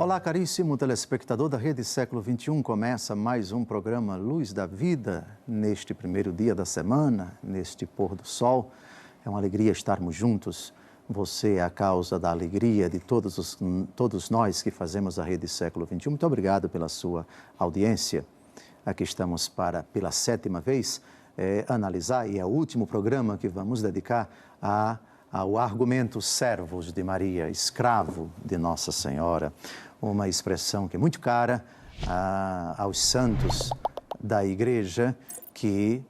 Olá, caríssimo telespectador da Rede Século XXI. Começa mais um programa Luz da Vida, neste primeiro dia da semana, neste pôr do sol. É uma alegria estarmos juntos. Você é a causa da alegria de todos nós que fazemos a Rede Século XXI. Muito obrigado pela sua audiência. Aqui estamos para, pela 7ª vez, analisar, e é o último programa que vamos dedicar ao argumento servos de Maria, escravo de Nossa Senhora, uma expressão que é muito cara aos santos da Igreja que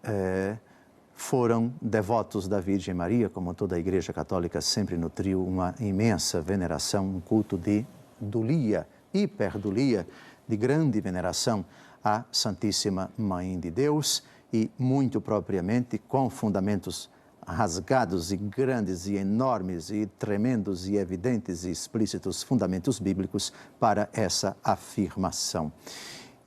foram devotos da Virgem Maria, como toda a Igreja Católica sempre nutriu uma imensa veneração, um culto de dulia, hiperdulia, de grande veneração à Santíssima Mãe de Deus e, muito propriamente, com fundamentos rasgados e grandes e enormes e tremendos e evidentes e explícitos fundamentos bíblicos para essa afirmação.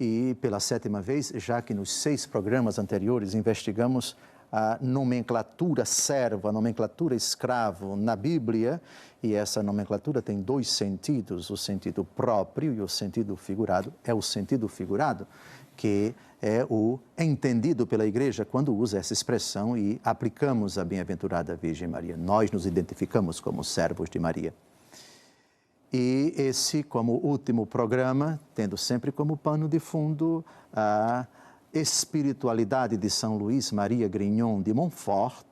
E pela 7ª vez, já que nos 6 programas anteriores investigamos a nomenclatura servo, a nomenclatura escravo na Bíblia, e essa nomenclatura tem 2 sentidos, o sentido próprio e o sentido figurado. É o sentido figurado que é o entendido pela Igreja quando usa essa expressão e aplicamos a bem-aventurada Virgem Maria. Nós nos identificamos como servos de Maria. E esse, como último programa, tendo sempre como pano de fundo a espiritualidade de São Luís Maria Grignon de Montfort,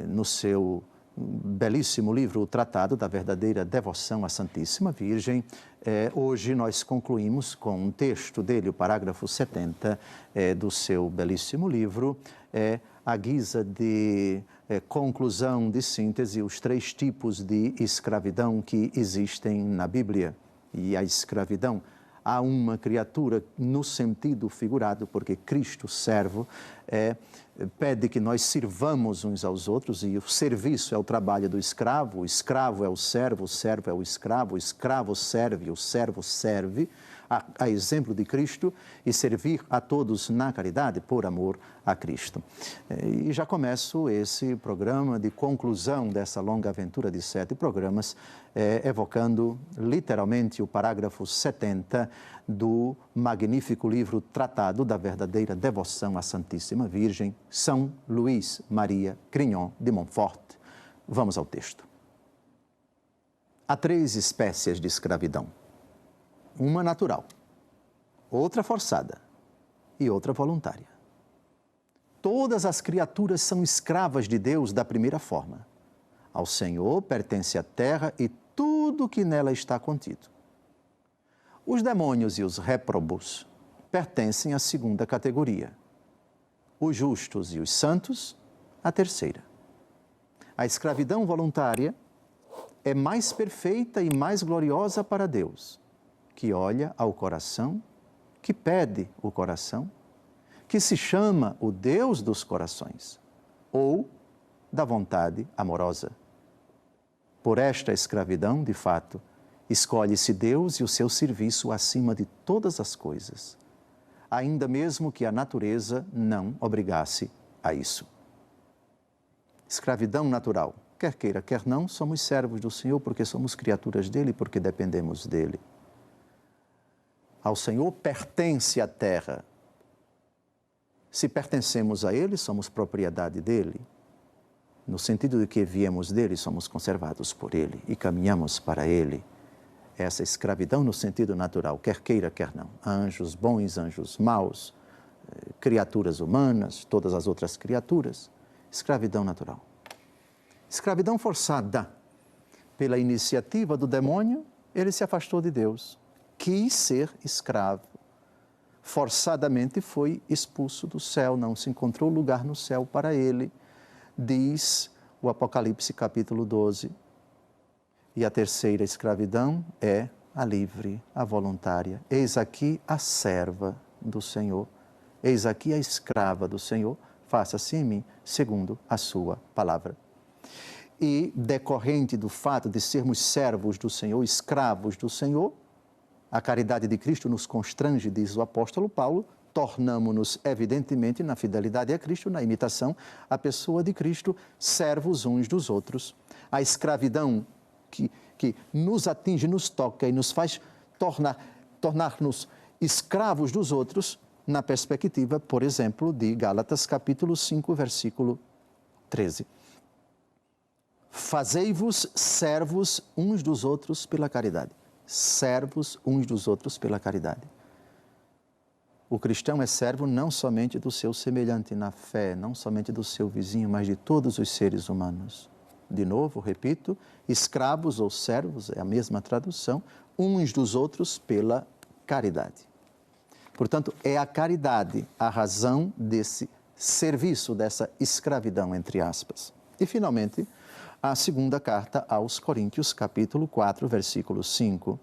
no seu belíssimo livro, o Tratado da Verdadeira Devoção à Santíssima Virgem. Hoje nós concluímos com um texto dele, o parágrafo 70 do seu belíssimo livro, à guisa de conclusão, de síntese, os 3 tipos de escravidão que existem na Bíblia. E a escravidão a uma criatura no sentido figurado, porque Cristo, servo, pede que nós sirvamos uns aos outros, e o serviço é o trabalho do escravo, o escravo é o servo é o escravo serve, o servo serve, a exemplo de Cristo, e servir a todos na caridade por amor a Cristo. E já começo esse programa de conclusão dessa longa aventura de 7 programas, evocando literalmente o parágrafo 70 do magnífico livro Tratado da Verdadeira Devoção à Santíssima Virgem, São Luís Maria Grignon de Montfort. Vamos ao texto. Há 3 espécies de escravidão. Uma natural, outra forçada e outra voluntária. Todas as criaturas são escravas de Deus da primeira forma. Ao Senhor pertence a terra e tudo que nela está contido. Os demônios e os réprobos pertencem à segunda categoria. Os justos e os santos, à terceira. A escravidão voluntária é mais perfeita e mais gloriosa para Deus, que olha ao coração, que pede o coração, que se chama o Deus dos corações, ou da vontade amorosa. Por esta escravidão, de fato, escolhe-se Deus e o seu serviço acima de todas as coisas, ainda mesmo que a natureza não obrigasse a isso. Escravidão natural. Quer queira, quer não, somos servos do Senhor porque somos criaturas dele, porque dependemos dele. Ao Senhor pertence a terra. Se pertencemos a Ele, somos propriedade dEle. No sentido de que viemos dEle, somos conservados por Ele e caminhamos para Ele. Essa escravidão no sentido natural, quer queira, quer não. Anjos bons, anjos maus, criaturas humanas, todas as outras criaturas. Escravidão natural. Escravidão forçada. Pela iniciativa do demônio, ele se afastou de Deus. Quis ser escravo, forçadamente foi expulso do céu, não se encontrou lugar no céu para ele, diz o Apocalipse capítulo 12. E a terceira escravidão é a livre, a voluntária. Eis aqui a serva do Senhor, eis aqui a escrava do Senhor, faça-se em mim segundo a sua palavra. E decorrente do fato de sermos servos do Senhor, escravos do Senhor, a caridade de Cristo nos constrange, diz o apóstolo Paulo, tornamo-nos, evidentemente, na fidelidade a Cristo, na imitação à pessoa de Cristo, servos uns dos outros. A escravidão que nos atinge, nos toca e nos faz tornar-nos escravos dos outros, na perspectiva, por exemplo, de Gálatas capítulo 5, versículo 13. Fazei-vos servos uns dos outros pela caridade. Servos uns dos outros pela caridade. O cristão é servo não somente do seu semelhante na fé, não somente do seu vizinho, mas de todos os seres humanos. De novo, repito, escravos ou servos, é a mesma tradução, uns dos outros pela caridade. Portanto, é a caridade a razão desse serviço, dessa escravidão, entre aspas. E, finalmente, a segunda carta aos Coríntios, capítulo 4, versículo 5.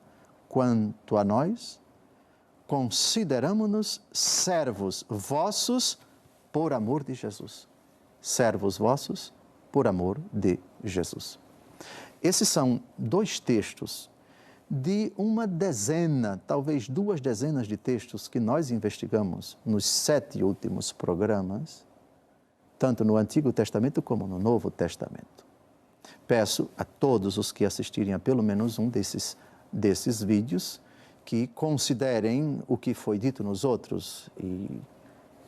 Quanto a nós, consideramo-nos servos vossos por amor de Jesus. Servos vossos por amor de Jesus. Esses são dois textos de uma dezena, talvez 2 dezenas de textos que nós investigamos nos 7 últimos programas, tanto no Antigo Testamento como no Novo Testamento. Peço a todos os que assistirem a pelo menos um desses vídeos que considerem o que foi dito nos outros e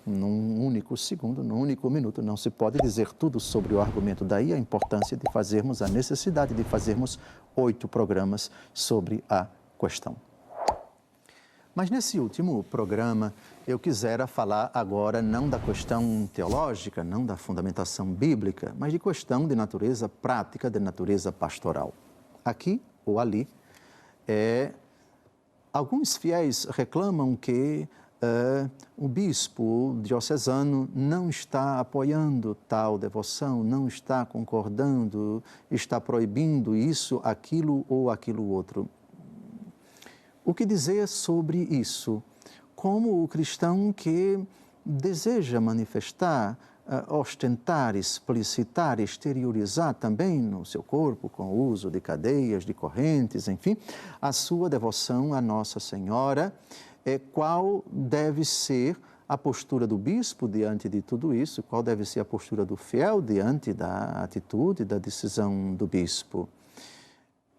num único segundo, num único minuto, não se pode dizer tudo sobre o argumento. Daí a importância de fazermos, a necessidade de fazermos 8 programas sobre a questão. Mas nesse último programa, eu quisera falar agora não da questão teológica, não da fundamentação bíblica, mas de questão de natureza prática, de natureza pastoral. Aqui ou ali, alguns fiéis reclamam que o bispo diocesano não está apoiando tal devoção, não está concordando, está proibindo isso, aquilo ou aquilo outro. O que dizer sobre isso? Como o cristão que deseja manifestar, ostentar, explicitar, exteriorizar também no seu corpo, com o uso de cadeias, de correntes, enfim, a sua devoção à Nossa Senhora, qual deve ser a postura do bispo diante de tudo isso, qual deve ser a postura do fiel diante da atitude, da decisão do bispo.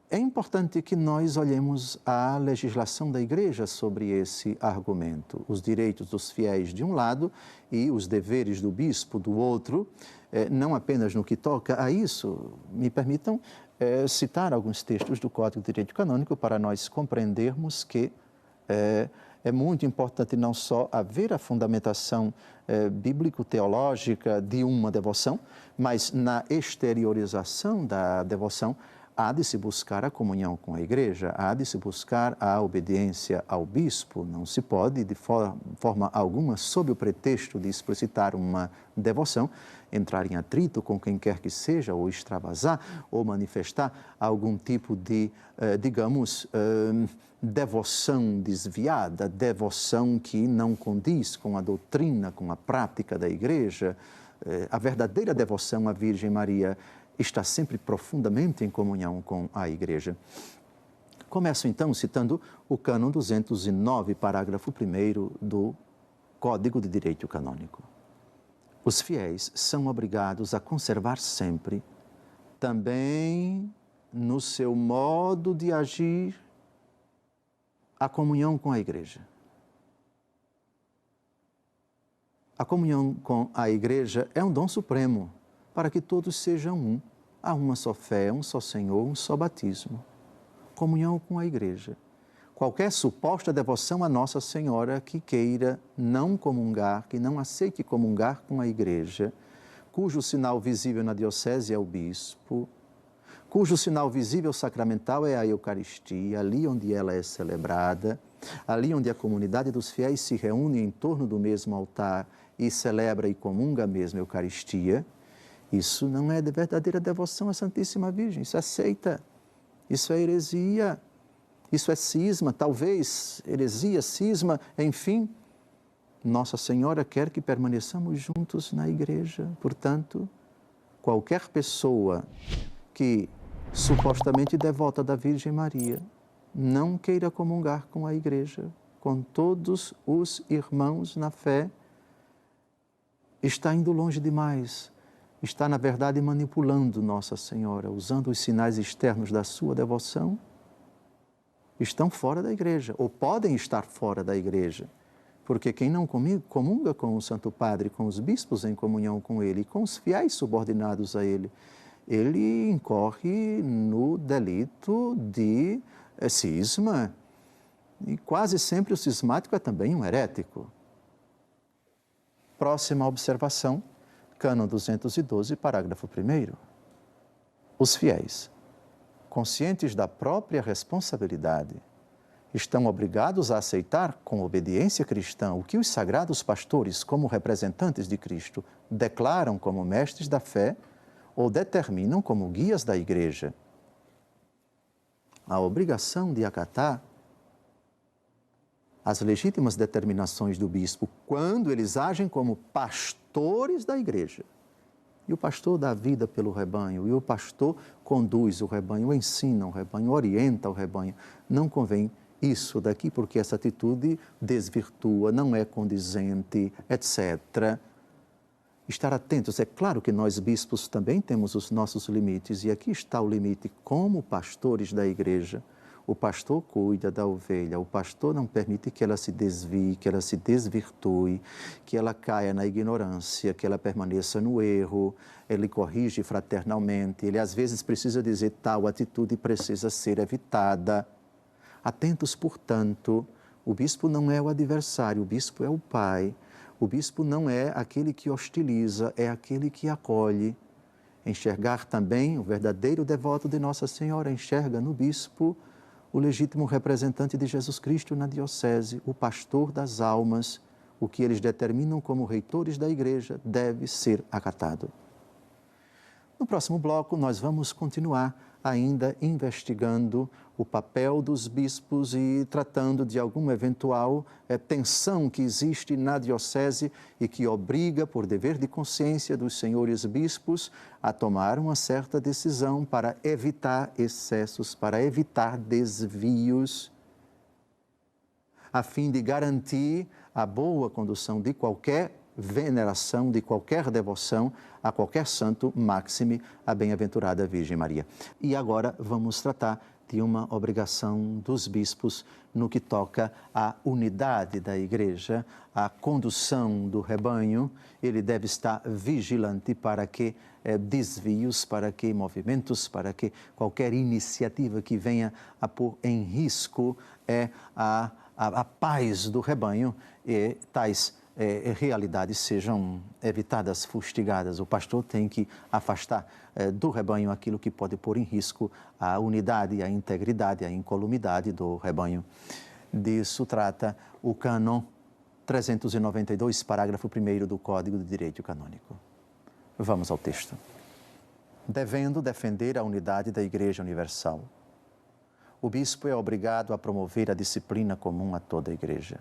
É importante que nós olhemos a legislação da Igreja sobre esse argumento, os direitos dos fiéis de um lado e os deveres do bispo do outro, não apenas no que toca a isso. Me permitam citar alguns textos do Código de Direito Canônico para nós compreendermos que é muito importante não só haver a fundamentação bíblico-teológica de uma devoção, mas na exteriorização da devoção há de se buscar a comunhão com a Igreja, há de se buscar a obediência ao bispo. Não se pode, de forma alguma, sob o pretexto de explicitar uma devoção, entrar em atrito com quem quer que seja, ou extravasar, ou manifestar algum tipo de, devoção desviada, devoção que não condiz com a doutrina, com a prática da Igreja. A verdadeira devoção à Virgem Maria está sempre profundamente em comunhão com a Igreja. Começo então citando o cânon 209, parágrafo 1º do Código de Direito Canônico. Os fiéis são obrigados a conservar sempre, também no seu modo de agir, a comunhão com a Igreja. A comunhão com a Igreja é um dom supremo, para que todos sejam um. Há uma só fé, um só Senhor, um só batismo. Comunhão com a Igreja. Qualquer suposta devoção a Nossa Senhora que queira não comungar, que não aceite comungar com a Igreja, cujo sinal visível na diocese é o bispo, cujo sinal visível sacramental é a Eucaristia, ali onde ela é celebrada, ali onde a comunidade dos fiéis se reúne em torno do mesmo altar e celebra e comunga a mesma Eucaristia, isso não é de verdadeira devoção à Santíssima Virgem, isso é seita, isso é heresia, isso é cisma, talvez heresia, cisma, enfim. Nossa Senhora quer que permaneçamos juntos na Igreja, portanto, qualquer pessoa que supostamente devota da Virgem Maria não queira comungar com a Igreja, com todos os irmãos na fé, está indo longe demais. está, na verdade, manipulando Nossa Senhora, usando os sinais externos da sua devoção, estão fora da igreja, ou podem estar fora da igreja. Porque quem não comunga com o Santo Padre, com os bispos em comunhão com ele, com os fiéis subordinados a ele, ele incorre no delito de cisma. E quase sempre o cismático é também um herético. Próxima observação, cânon 212, parágrafo 1º. Os fiéis, conscientes da própria responsabilidade, estão obrigados a aceitar com obediência cristã o que os sagrados pastores, como representantes de Cristo, declaram como mestres da fé ou determinam como guias da igreja. A obrigação de acatar as legítimas determinações do bispo quando eles agem como pastores da igreja. E o pastor dá vida pelo rebanho, e o pastor conduz o rebanho, ensina o rebanho, orienta o rebanho. Não convém isso daqui, porque essa atitude desvirtua, não é condizente, etc. Estar atentos, é claro que nós bispos também temos os nossos limites, e aqui está o limite. Como pastores da igreja, o pastor cuida da ovelha, o pastor não permite que ela se desvie, que ela se desvirtue, que ela caia na ignorância, que ela permaneça no erro, ele corrige fraternalmente, ele às vezes precisa dizer tal atitude precisa ser evitada. Atentos, portanto, o bispo não é o adversário, o bispo é o pai. O bispo não é aquele que hostiliza, é aquele que acolhe. Enxergar também o verdadeiro devoto de Nossa Senhora, enxerga no bispo o legítimo representante de Jesus Cristo na diocese, o pastor das almas. O que eles determinam como reitores da igreja deve ser acatado. No próximo bloco, nós vamos continuar ainda investigando o papel dos bispos e tratando de alguma eventual tensão que existe na diocese e que obriga, por dever de consciência dos senhores bispos, a tomar uma certa decisão para evitar excessos, para evitar desvios, a fim de garantir a boa condução de qualquer veneração, de qualquer devoção a qualquer santo, máxime a bem-aventurada Virgem Maria. E agora vamos tratar de uma obrigação dos bispos no que toca à unidade da igreja, à condução do rebanho. Ele deve estar vigilante para que desvios, para que movimentos, para que qualquer iniciativa que venha a pôr em risco a paz do rebanho e tais realidades sejam evitadas, fustigadas. O pastor tem que afastar do rebanho aquilo que pode pôr em risco a unidade, a integridade, a incolumidade do rebanho. Disso trata o cânon 392, parágrafo 1º do Código de Direito Canônico. Vamos ao texto. Devendo defender a unidade da Igreja Universal, o bispo é obrigado a promover a disciplina comum a toda a Igreja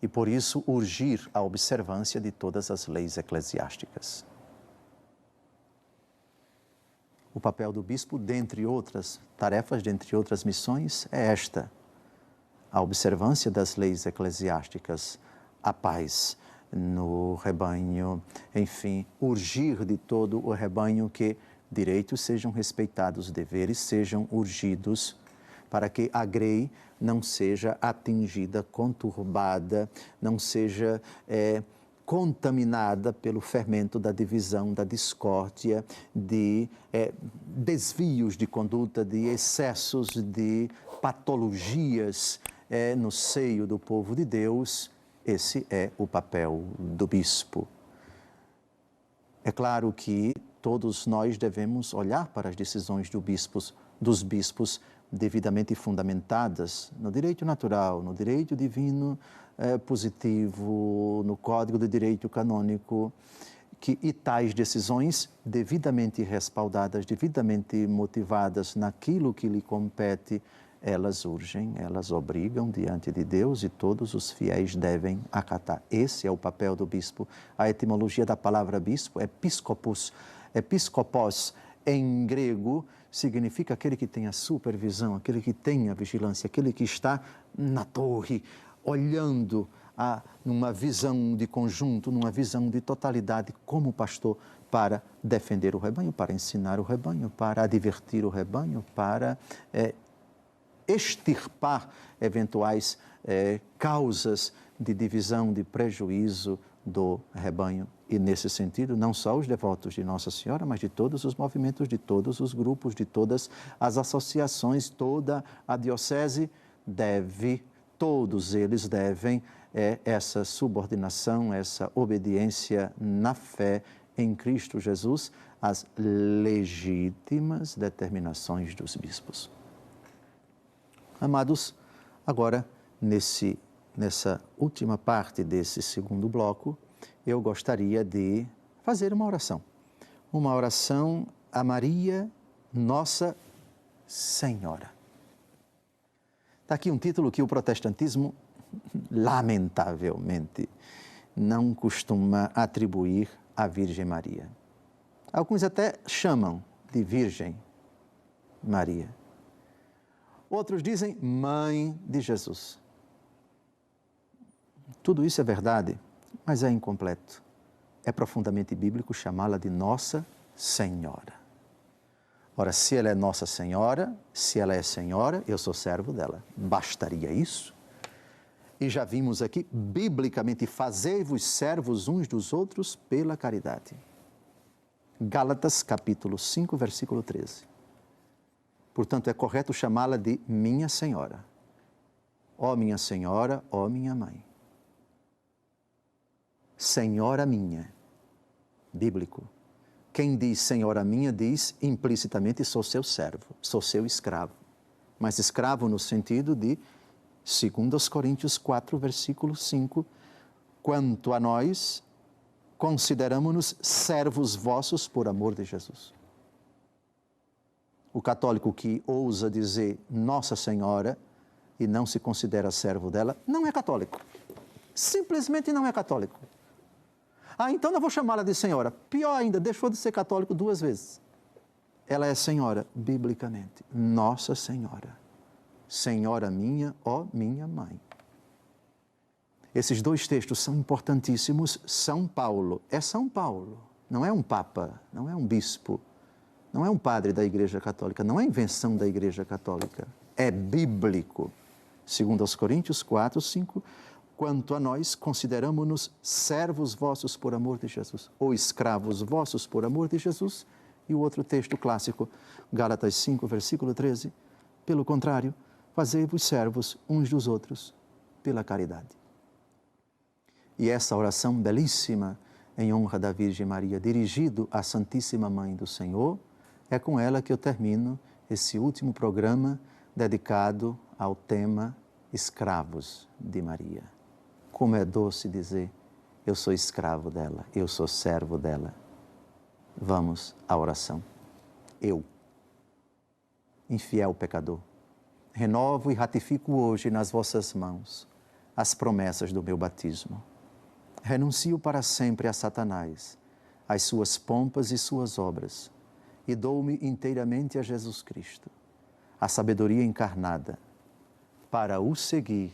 e, por isso, urgir a observância de todas as leis eclesiásticas. O papel do bispo, dentre outras tarefas, dentre outras missões, é esta: a observância das leis eclesiásticas, a paz no rebanho, enfim, urgir de todo o rebanho que direitos sejam respeitados, deveres sejam urgidos, para que a grei não seja atingida, conturbada, não seja contaminada pelo fermento da divisão, da discórdia, de desvios de conduta, de excessos, de patologias no seio do povo de Deus. Esse é o papel do bispo. É claro que todos nós devemos olhar para as decisões dos bispos devidamente fundamentadas no direito natural, no direito divino positivo, no Código de Direito Canônico, e tais decisões devidamente respaldadas, devidamente motivadas naquilo que lhe compete, elas urgem, elas obrigam diante de Deus e todos os fiéis devem acatar. Esse é o papel do bispo. A etimologia da palavra bispo é episkopos. Episkopos, em grego, significa aquele que tem a supervisão, aquele que tem a vigilância, aquele que está na torre, olhando numa visão de conjunto, numa visão de totalidade, como pastor para defender o rebanho, para ensinar o rebanho, para advertir o rebanho, para extirpar eventuais causas de divisão, de prejuízo do rebanho. E, nesse sentido, não só os devotos de Nossa Senhora, mas de todos os movimentos, de todos os grupos, de todas as associações, toda a diocese todos eles devem essa subordinação, essa obediência na fé em Cristo Jesus às legítimas determinações dos bispos. Amados, agora, nessa última parte desse segundo bloco, eu gostaria de fazer uma oração a Maria, Nossa Senhora. Está aqui um título que o protestantismo, lamentavelmente, não costuma atribuir à Virgem Maria. Alguns até chamam de Virgem Maria. Outros dizem Mãe de Jesus. Tudo isso é verdade, mas é incompleto. É profundamente bíblico chamá-la de Nossa Senhora. Ora, se ela é Nossa Senhora, se ela é Senhora, eu sou servo dela. Bastaria isso? E já vimos aqui, biblicamente, fazei-vos servos uns dos outros pela caridade. Gálatas, capítulo 5, versículo 13. Portanto, é correto chamá-la de minha Senhora. Ó minha Senhora, ó minha Mãe. Senhora minha, bíblico. Quem diz Senhora minha, diz implicitamente sou seu servo, sou seu escravo. Mas escravo no sentido de, segundo aos Coríntios 4, versículo 5, quanto a nós, consideramo-nos servos vossos por amor de Jesus. O católico que ousa dizer Nossa Senhora e não se considera servo dela, não é católico. Simplesmente não é católico. Então não vou chamá-la de Senhora. Pior ainda, deixou de ser católico 2 vezes. Ela é Senhora, biblicamente. Nossa Senhora. Senhora minha, ó minha Mãe. Esses 2 textos são importantíssimos. São Paulo, não é um Papa, não é um bispo, não é um padre da Igreja Católica, não é invenção da Igreja Católica. É bíblico. Segundo aos Coríntios 4, 5, quanto a nós, consideramo-nos servos vossos por amor de Jesus, ou escravos vossos por amor de Jesus. E o outro texto clássico, Gálatas 5, versículo 13, pelo contrário, fazei-vos servos uns dos outros pela caridade. E essa oração belíssima, em honra da Virgem Maria, dirigido à Santíssima Mãe do Senhor, é com ela que eu termino esse último programa dedicado ao tema Escravos de Maria. Como é doce dizer, eu sou escravo dela, eu sou servo dela. Vamos à oração. Eu, infiel pecador, renovo e ratifico hoje nas vossas mãos as promessas do meu batismo. Renuncio para sempre a Satanás, às suas pompas e suas obras, e dou-me inteiramente a Jesus Cristo, a sabedoria encarnada, para o seguir,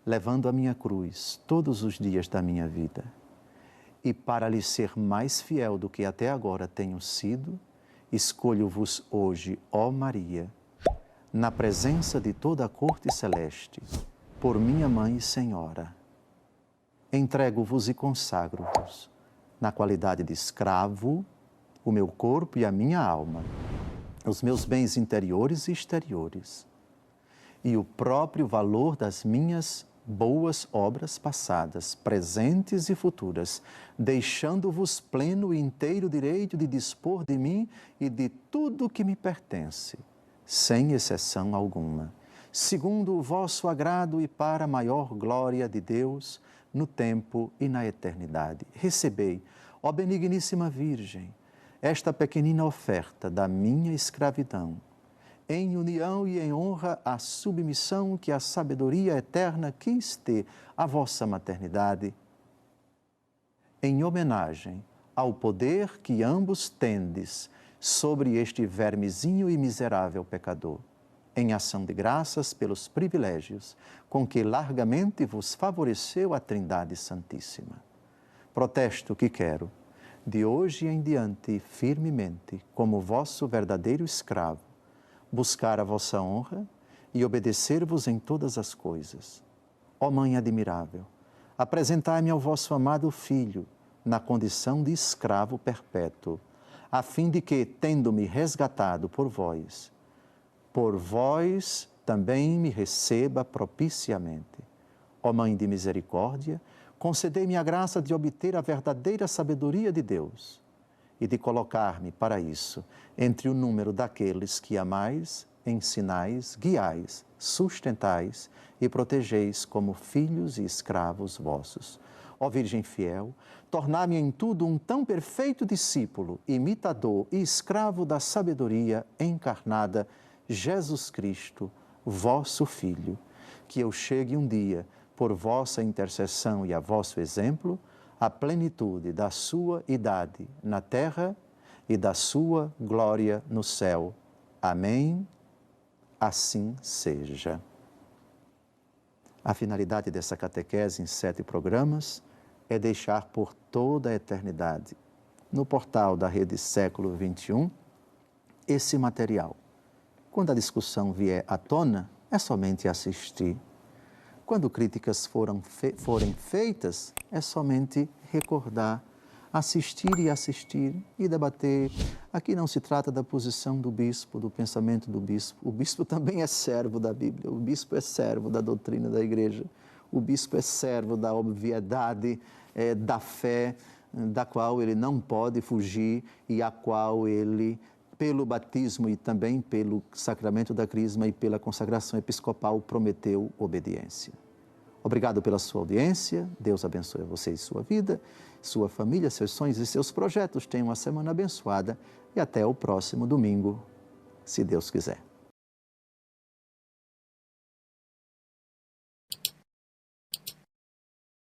levando a minha cruz todos os dias da minha vida. E para lhe ser mais fiel do que até agora tenho sido, escolho-vos hoje, ó Maria, na presença de toda a corte celeste, por minha Mãe e Senhora. Entrego-vos e consagro-vos, na qualidade de escravo, o meu corpo e a minha alma, os meus bens interiores e exteriores, e o próprio valor das minhas boas obras passadas, presentes e futuras, deixando-vos pleno e inteiro direito de dispor de mim e de tudo que me pertence, sem exceção alguma, segundo o vosso agrado e para a maior glória de Deus, no tempo e na eternidade. Recebei, ó benigníssima Virgem, esta pequenina oferta da minha escravidão, em união e em honra à submissão que a sabedoria eterna quis ter à vossa maternidade, em homenagem ao poder que ambos tendes sobre este vermezinho e miserável pecador, em ação de graças pelos privilégios com que largamente vos favoreceu a Trindade Santíssima. Protesto que quero, de hoje em diante, firmemente, como vosso verdadeiro escravo, buscar a vossa honra e obedecer-vos em todas as coisas. Ó Mãe admirável, apresentai-me ao vosso amado Filho, na condição de escravo perpétuo, a fim de que, tendo-me resgatado por vós também me receba propiciamente. Ó Mãe de misericórdia, concedei-me a graça de obter a verdadeira sabedoria de Deus e de colocar-me, para isso, entre o número daqueles que amais, ensinais, guiais, sustentais e protegeis como filhos e escravos vossos. Ó Virgem fiel, tornar-me em tudo um tão perfeito discípulo, imitador e escravo da sabedoria encarnada, Jesus Cristo, vosso Filho, que eu chegue um dia, por vossa intercessão e a vosso exemplo, à plenitude da sua idade na terra e da sua glória no céu. Amém. Assim seja. A finalidade dessa catequese em 7 programas é deixar por toda a eternidade, no portal da Rede Século XXI, esse material. Quando a discussão vier à tona, é somente assistir. Quando críticas forem feitas, é somente recordar, assistir e debater. Aqui não se trata da posição do bispo, do pensamento do bispo. O bispo também é servo da Bíblia, o bispo é servo da doutrina da igreja, o bispo é servo da obviedade da fé, da qual ele não pode fugir e a qual ele, pelo batismo e também pelo sacramento da crisma e pela consagração episcopal, prometeu obediência. Obrigado pela sua audiência, Deus abençoe você e sua vida, sua família, seus sonhos e seus projetos. Tenham uma semana abençoada e até o próximo domingo, se Deus quiser.